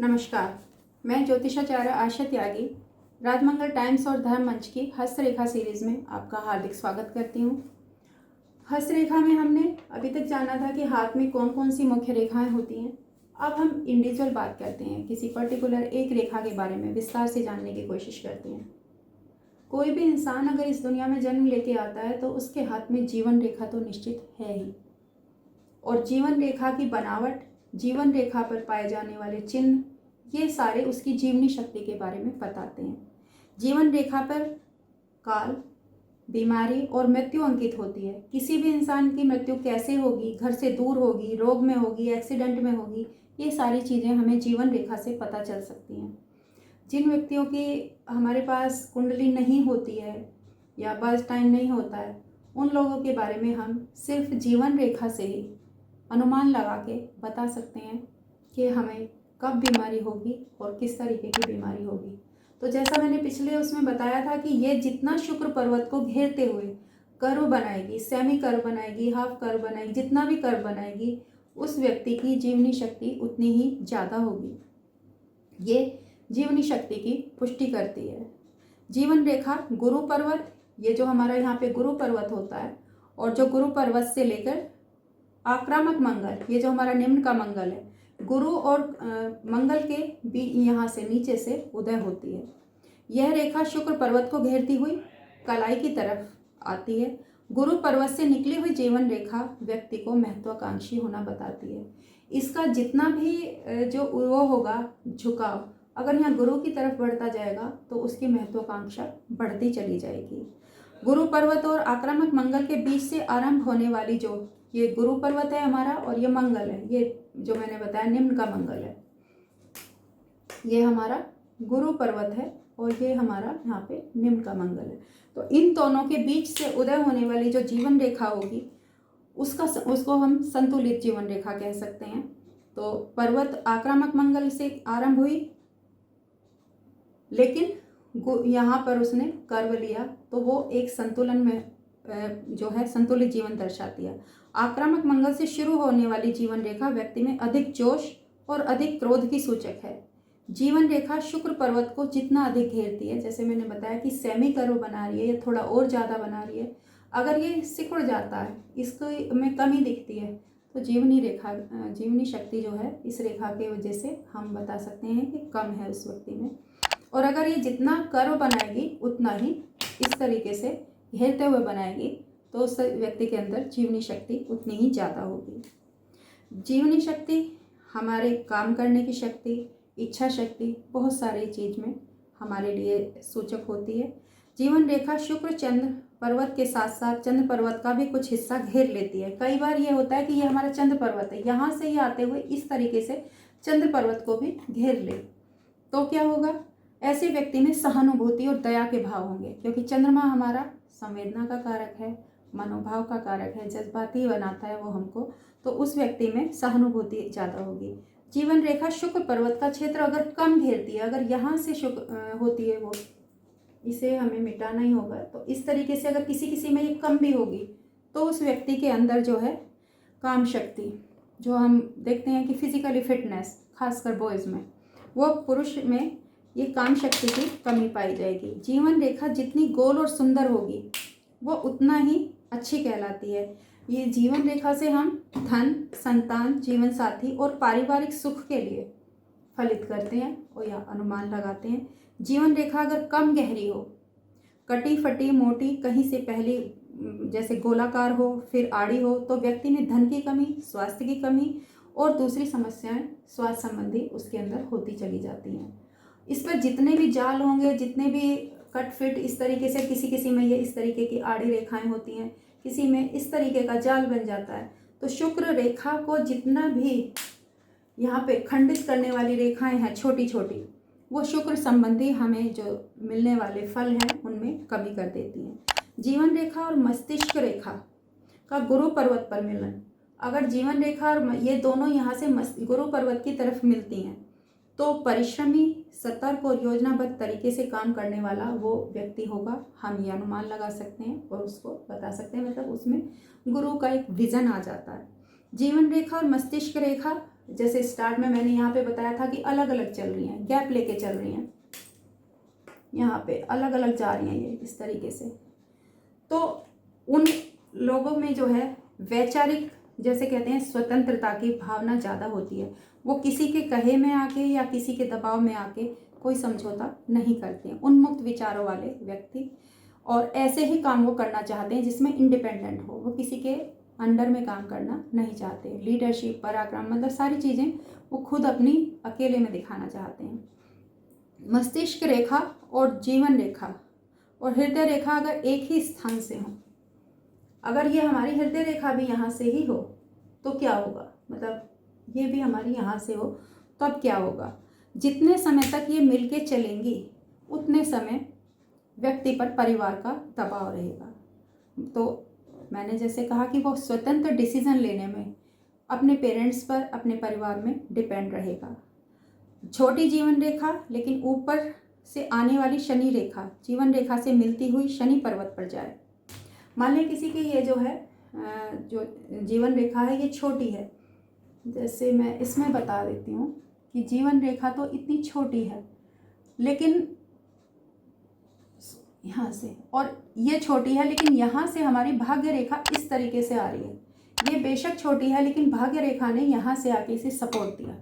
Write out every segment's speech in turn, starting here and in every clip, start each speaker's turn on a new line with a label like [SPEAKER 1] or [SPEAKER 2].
[SPEAKER 1] नमस्कार, मैं ज्योतिषाचार्य आशा त्यागी राजमंगल टाइम्स और धर्म मंच की हस्तरेखा सीरीज में आपका हार्दिक स्वागत करती हूँ। हस्तरेखा में हमने अभी तक जाना था कि हाथ में कौन कौन सी मुख्य रेखाएं होती हैं। अब हम इंडिविजुअल बात करते हैं, किसी पर्टिकुलर एक रेखा के बारे में विस्तार से जानने की कोशिश करते हैं। कोई भी इंसान अगर इस दुनिया में जन्म लेके आता है तो उसके हाथ में जीवन रेखा तो निश्चित है ही, और जीवन रेखा की बनावट, जीवन रेखा पर पाए जाने वाले चिन्ह, ये सारे उसकी जीवनी शक्ति के बारे में बताते हैं। जीवन रेखा पर काल, बीमारी और मृत्यु अंकित होती है। किसी भी इंसान की मृत्यु कैसे होगी, घर से दूर होगी, रोग में होगी, एक्सीडेंट में होगी, ये सारी चीज़ें हमें जीवन रेखा से पता चल सकती हैं। जिन व्यक्तियों की हमारे पास कुंडली नहीं होती है या बर्थ टाइम नहीं होता है, उन लोगों के बारे में हम सिर्फ जीवन रेखा से ही अनुमान लगा के बता सकते हैं कि हमें कब बीमारी होगी और किस तरीके की बीमारी होगी। तो जैसा मैंने पिछले उसमें बताया था कि ये जितना शुक्र पर्वत को घेरते हुए कर्व बनाएगी, सेमी कर्व बनाएगी, हाफ कर्व बनाएगी, जितना भी कर्व बनाएगी, उस व्यक्ति की जीवनी शक्ति उतनी ही ज़्यादा होगी। ये जीवनी शक्ति की पुष्टि करती है। जीवन रेखा गुरु पर्वत, ये जो हमारा यहाँ पे गुरु पर्वत होता है, और जो गुरु पर्वत से लेकर आक्रामक मंगल, ये जो हमारा निम्न का मंगल है, गुरु और मंगल के भी यहाँ से नीचे से उदय होती है। यह रेखा शुक्र पर्वत को घेरती हुई कलाई की तरफ आती है। गुरु पर्वत से निकली हुई जीवन रेखा व्यक्ति को महत्वाकांक्षी होना बताती है। इसका जितना भी जो वो होगा झुकाव, अगर यहाँ गुरु की तरफ बढ़ता जाएगा तो उसकी महत्वाकांक्षा बढ़ती चली जाएगी। गुरु पर्वत और आक्रामक मंगल के बीच से आरंभ होने वाली जो ये गुरु पर्वत है हमारा, और ये मंगल है, ये जो मैंने बताया निम्न का मंगल है, ये हमारा गुरु पर्वत है और ये हमारा यहाँ पे निम्न का मंगल है। तो इन दोनों के बीच से उदय होने वाली जो जीवन रेखा होगी उसको हम संतुलित जीवन रेखा कह सकते हैं। तो पर्वत आक्रामक मंगल से आरंभ हुई, लेकिन यहाँ पर उसने कर्व लिया तो वो एक संतुलन में जो है संतुलित जीवन दर्शाती है। आक्रामक मंगल से शुरू होने वाली जीवन रेखा व्यक्ति में अधिक जोश और अधिक क्रोध की सूचक है। जीवन रेखा शुक्र पर्वत को जितना अधिक घेरती है, जैसे मैंने बताया कि सेमी कर्व बना रही है या थोड़ा और ज़्यादा बना रही है, अगर ये सिकुड़ जाता है, इसको में कमी दिखती है, तो जीवनी शक्ति जो है इस रेखा के वजह से हम बता सकते हैं कि कम है उस व्यक्ति में। और अगर ये जितना कर्व बनाएगी उतना ही इस तरीके से घेरते हुए बनाएगी तो उस व्यक्ति के अंदर जीवनी शक्ति उतनी ही ज़्यादा होगी। जीवनी शक्ति हमारे काम करने की शक्ति, इच्छा शक्ति, बहुत सारी चीज़ में हमारे लिए सूचक होती है। जीवन रेखा शुक्र चंद्र पर्वत के साथ साथ चंद्र पर्वत का भी कुछ हिस्सा घेर लेती है। कई बार ये होता है कि ये हमारा चंद्र पर्वत है, यहाँ से ही आते हुए इस तरीके से चंद्र पर्वत को भी घेर ले, तो क्या होगा, ऐसे व्यक्ति में सहानुभूति और दया के भाव होंगे, क्योंकि चंद्रमा हमारा संवेदना का कारक है, मनोभाव का कारक है, जज्बाती बनाता है वो हमको, तो उस व्यक्ति में सहानुभूति ज़्यादा होगी। जीवन रेखा शुक्र पर्वत का क्षेत्र अगर कम घेरती है, अगर यहाँ से शुक्र होती है वो, इसे हमें मिटाना ही होगा, तो इस तरीके से अगर किसी किसी में ये कम भी होगी तो उस व्यक्ति के अंदर जो है काम शक्ति, जो हम देखते हैं कि फिजिकली फिटनेस, खासकर बॉयज़ में, वो पुरुष में ये काम शक्ति की कमी पाई जाएगी। जीवन रेखा जितनी गोल और सुंदर होगी वो उतना ही अच्छी कहलाती है। ये जीवन रेखा से हम धन, संतान, जीवन साथी और पारिवारिक सुख के लिए फलित करते हैं और या अनुमान लगाते हैं। जीवन रेखा अगर कम गहरी हो, कटी फटी मोटी, कहीं से पहले जैसे गोलाकार हो फिर आड़ी हो, तो व्यक्ति में धन की कमी, स्वास्थ्य की कमी और दूसरी समस्याएं स्वास्थ्य संबंधी उसके अंदर होती चली जाती हैं। इस पर जितने भी जाल होंगे, जितने भी कट फिट इस तरीके से, किसी किसी में ये इस तरीके की आड़ी रेखाएं होती हैं, किसी में इस तरीके का जाल बन जाता है। तो शुक्र रेखा को जितना भी यहाँ पे खंडित करने वाली रेखाएं हैं छोटी छोटी, वो शुक्र संबंधी हमें जो मिलने वाले फल हैं उनमें कमी कर देती हैं। जीवन रेखा और मस्तिष्क रेखा का गुरु पर्वत पर मिलन, अगर जीवन रेखा और ये दोनों यहाँ से गुरु पर्वत की तरफ मिलती हैं तो परिश्रमी, सतर्क और योजनाबद्ध तरीके से काम करने वाला वो व्यक्ति होगा। हम ये अनुमान लगा सकते हैं और उसको बता सकते हैं, मतलब उसमें गुरु का एक विजन आ जाता है। जीवन रेखा और मस्तिष्क रेखा जैसे स्टार्ट में मैंने यहाँ पे बताया था कि अलग अलग चल रही हैं, गैप लेके चल रही हैं, यहाँ पे अलग अलग जा रही हैं ये इस तरीके से। तो उन लोगों में जो है वैचारिक, जैसे कहते हैं, स्वतंत्रता की भावना ज़्यादा होती है। वो किसी के कहे में आके या किसी के दबाव में आके कोई समझौता नहीं करते हैं, उन्मुक्त विचारों वाले व्यक्ति। और ऐसे ही काम वो करना चाहते हैं जिसमें इंडिपेंडेंट हो, वो किसी के अंडर में काम करना नहीं चाहते। लीडरशिप, पराक्रम, मतलब सारी चीज़ें वो खुद अपनी अकेले में दिखाना चाहते हैं। मस्तिष्क रेखा और जीवन रेखा और हृदय रेखा अगर एक ही स्थान से हो, अगर ये हमारी हृदय रेखा भी यहाँ से ही हो तो क्या होगा, मतलब ये भी हमारी यहाँ से हो तो अब क्या होगा। जितने समय तक ये मिलके चलेंगी उतने समय व्यक्ति पर परिवार का दबाव रहेगा। तो मैंने जैसे कहा कि वो स्वतंत्र डिसीजन लेने में अपने पेरेंट्स पर, अपने परिवार में डिपेंड रहेगा। छोटी जीवन रेखा लेकिन ऊपर से आने वाली शनि रेखा जीवन रेखा से मिलती हुई शनि पर्वत पर जाए। मान लें किसी की ये जो है जो जीवन रेखा है ये छोटी है, जैसे मैं इसमें बता देती हूँ कि जीवन रेखा तो इतनी छोटी है लेकिन यहाँ से, और ये छोटी है लेकिन यहाँ से हमारी भाग्य रेखा इस तरीके से आ रही है। ये बेशक छोटी है लेकिन भाग्य रेखा ने यहाँ से आके इसे सपोर्ट दिया।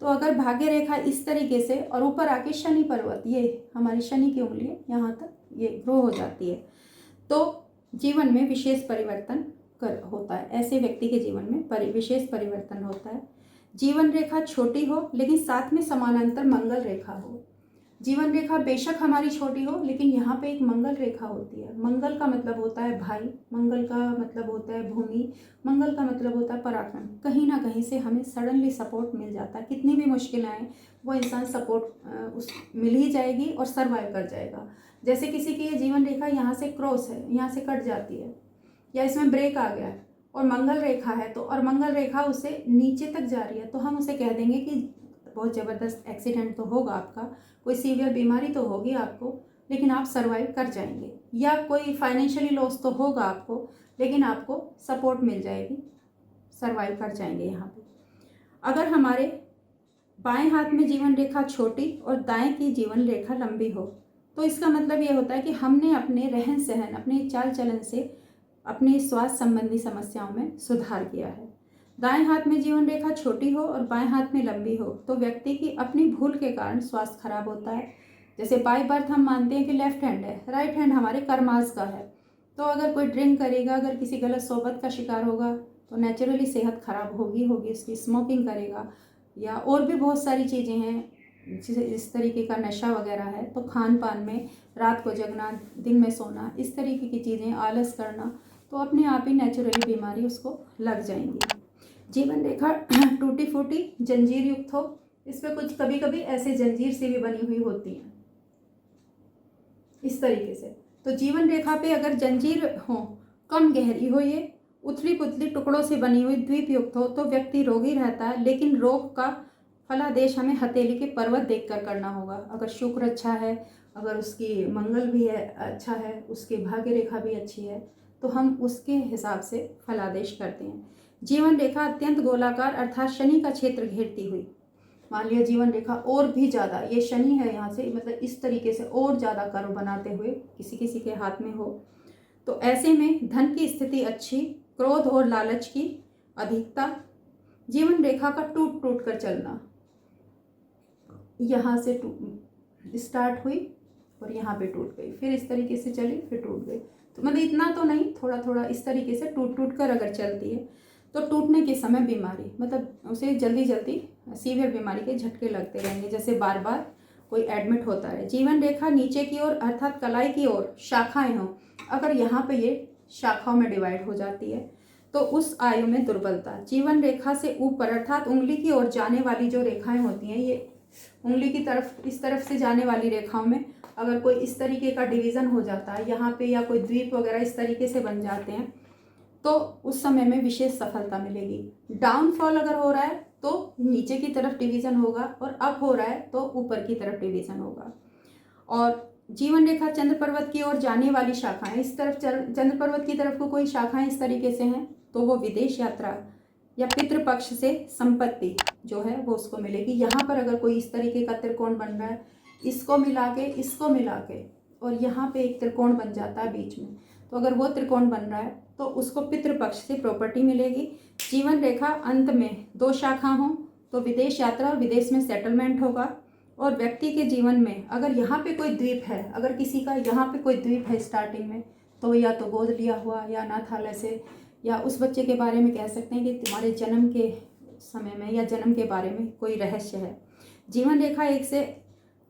[SPEAKER 1] तो अगर भाग्य रेखा इस तरीके से और ऊपर आके शनि पर्वत, ये हमारी शनि की उंगली यहाँ तक ये ग्रो हो जाती है, तो जीवन में विशेष परिवर्तन होता है। ऐसे व्यक्ति के जीवन में विशेष परिवर्तन होता है। जीवन रेखा छोटी हो लेकिन साथ में समानांतर मंगल रेखा हो। जीवन रेखा बेशक हमारी छोटी हो लेकिन यहाँ पे एक मंगल रेखा होती है। मंगल का मतलब होता है भाई, मंगल का मतलब होता है भूमि, मंगल का मतलब होता है पराक्रम। कहीं ना कहीं से हमें सडनली सपोर्ट मिल जाता है। कितनी भी मुश्किलें आए वो इंसान सपोर्ट मिल ही जाएगी और सर्वाइव कर जाएगा। जैसे किसी की ये जीवन रेखा यहाँ से क्रॉस है, यहाँ से कट जाती है या इसमें ब्रेक आ गया है और मंगल रेखा है तो, और मंगल रेखा उसे नीचे तक जा रही है, तो हम उसे कह देंगे कि बहुत ज़बरदस्त एक्सीडेंट तो होगा आपका, कोई सीवियर बीमारी तो होगी आपको, लेकिन आप सर्वाइव कर जाएंगे। या कोई फाइनेंशियली लॉस तो होगा आपको, लेकिन आपको सपोर्ट मिल जाएगी, सर्वाइव कर जाएंगे। यहाँ पे अगर हमारे बाएं हाथ में जीवन रेखा छोटी और दाएं की जीवन रेखा लंबी हो तो इसका मतलब ये होता है कि हमने अपने रहन सहन, अपने चाल चलन से अपने स्वास्थ्य संबंधी समस्याओं में सुधार किया है। दाएं हाथ में जीवन रेखा छोटी हो और बाएं हाथ में लंबी हो तो व्यक्ति की अपनी भूल के कारण स्वास्थ्य खराब होता है। जैसे बाय बर्थ हम मानते हैं कि लेफ्ट हैंड है, राइट हैंड हमारे कर्मास का है, तो अगर कोई ड्रिंक करेगा, अगर किसी गलत सोबत का शिकार होगा तो नेचुरली सेहत खराब होगी उसकी। स्मोकिंग करेगा या और भी बहुत सारी चीज़ें हैं, इस तरीके का नशा वगैरह है, तो खान पान में रात को जगना, दिन में सोना, इस तरीके की चीज़ें, आलस करना, तो अपने आप ही नेचुरली बीमारी उसको लग जाएंगी। जीवन रेखा टूटी फूटी जंजीर युक्त हो, इस पर कुछ कभी कभी ऐसे जंजीर से भी बनी हुई होती हैं इस तरीके से। तो जीवन रेखा पे अगर जंजीर हो, कम गहरी हो, ये उथली पुथली टुकड़ों से बनी हुई द्वीप युक्त हो तो व्यक्ति रोगी रहता है, लेकिन रोग का फलादेश हमें हथेली के पर्वत देखकर करना होगा। अगर शुक्र अच्छा है, अगर उसकी मंगल भी है अच्छा है, उसकी भाग्य रेखा भी अच्छी है, तो हम उसके हिसाब से फलादेश करते हैं। जीवन रेखा अत्यंत गोलाकार अर्थात शनि का क्षेत्र घेरती हुई, मान लिया जीवन रेखा और भी ज़्यादा, ये शनि है यहाँ से, मतलब इस तरीके से और ज़्यादा कर्व बनाते हुए किसी किसी के हाथ में हो, तो ऐसे में धन की स्थिति अच्छी, क्रोध और लालच की अधिकता। जीवन रेखा का टूट टूट कर चलना, यहाँ से स्टार्ट हुई और यहाँ पे टूट गई, फिर इस तरीके से चली, फिर टूट गई, तो मतलब इतना तो नहीं, थोड़ा थोड़ा इस तरीके से टूट टूट कर अगर चलती है तो टूटने के समय बीमारी, मतलब उसे जल्दी जल्दी सीवियर बीमारी के झटके लगते रहेंगे, जैसे बार बार कोई एडमिट होता है। जीवन रेखा नीचे की ओर अर्थात कलाई की ओर शाखाएं हों, अगर यहाँ पे ये शाखाओं में डिवाइड हो जाती है तो उस आयु में दुर्बलता। जीवन रेखा से ऊपर अर्थात उंगली की ओर जाने वाली जो रेखाएं होती हैं, ये उंगली की तरफ, इस तरफ से जाने वाली रेखाओं में अगर कोई इस तरीके का डिवीज़न हो जाता है यहाँ पे, या कोई द्वीप वगैरह इस तरीके से बन जाते हैं, तो उस समय में विशेष सफलता मिलेगी। डाउनफॉल अगर हो रहा है तो नीचे की तरफ डिवीज़न होगा, और अप हो रहा है तो ऊपर की तरफ डिवीज़न होगा। और जीवन रेखा चंद्र पर्वत की ओर जाने वाली शाखाएं, इस तरफ चंद्र पर्वत की तरफ को कोई शाखाएं इस तरीके से हैं तो वो विदेश यात्रा या पितृपक्ष से संपत्ति जो है वो उसको मिलेगी। यहाँ पर अगर कोई इस तरीके का त्रिकोण बन रहा है, इसको मिला के और यहाँ पे एक त्रिकोण बन जाता है बीच में, तो अगर वो त्रिकोण बन रहा है तो उसको पितृपक्ष से प्रॉपर्टी मिलेगी। जीवन रेखा अंत में 2 शाखा हों तो विदेश यात्रा और विदेश में सेटलमेंट होगा। और व्यक्ति के जीवन में अगर यहाँ पे कोई द्वीप है, अगर किसी का यहाँ पे कोई द्वीप है स्टार्टिंग में, तो या तो गोद लिया हुआ या अनाथालय से, या उस बच्चे के बारे में कह सकते हैं कि तुम्हारे जन्म के समय में या जन्म के बारे में कोई रहस्य है। जीवन रेखा 1 से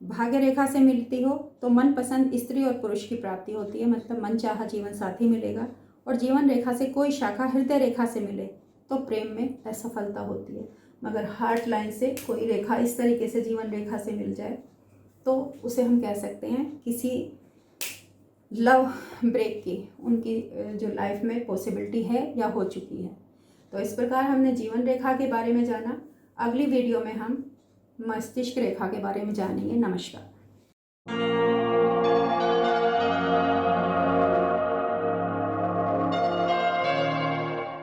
[SPEAKER 1] भाग्य रेखा से मिलती हो तो मनपसंद स्त्री और पुरुष की प्राप्ति होती है, मतलब मनचाहा जीवन साथी मिलेगा। और जीवन रेखा से कोई शाखा हृदय रेखा से मिले तो प्रेम में असफलता होती है। मगर हार्ट लाइन से कोई रेखा इस तरीके से जीवन रेखा से मिल जाए तो उसे हम कह सकते हैं किसी लव ब्रेक की उनकी जो लाइफ में पॉसिबिलिटी है या हो चुकी है। तो इस प्रकार हमने जीवन रेखा के बारे में जाना। अगली वीडियो में हम मस्तिष्क रेखा के बारे में जानेंगे। नमस्कार।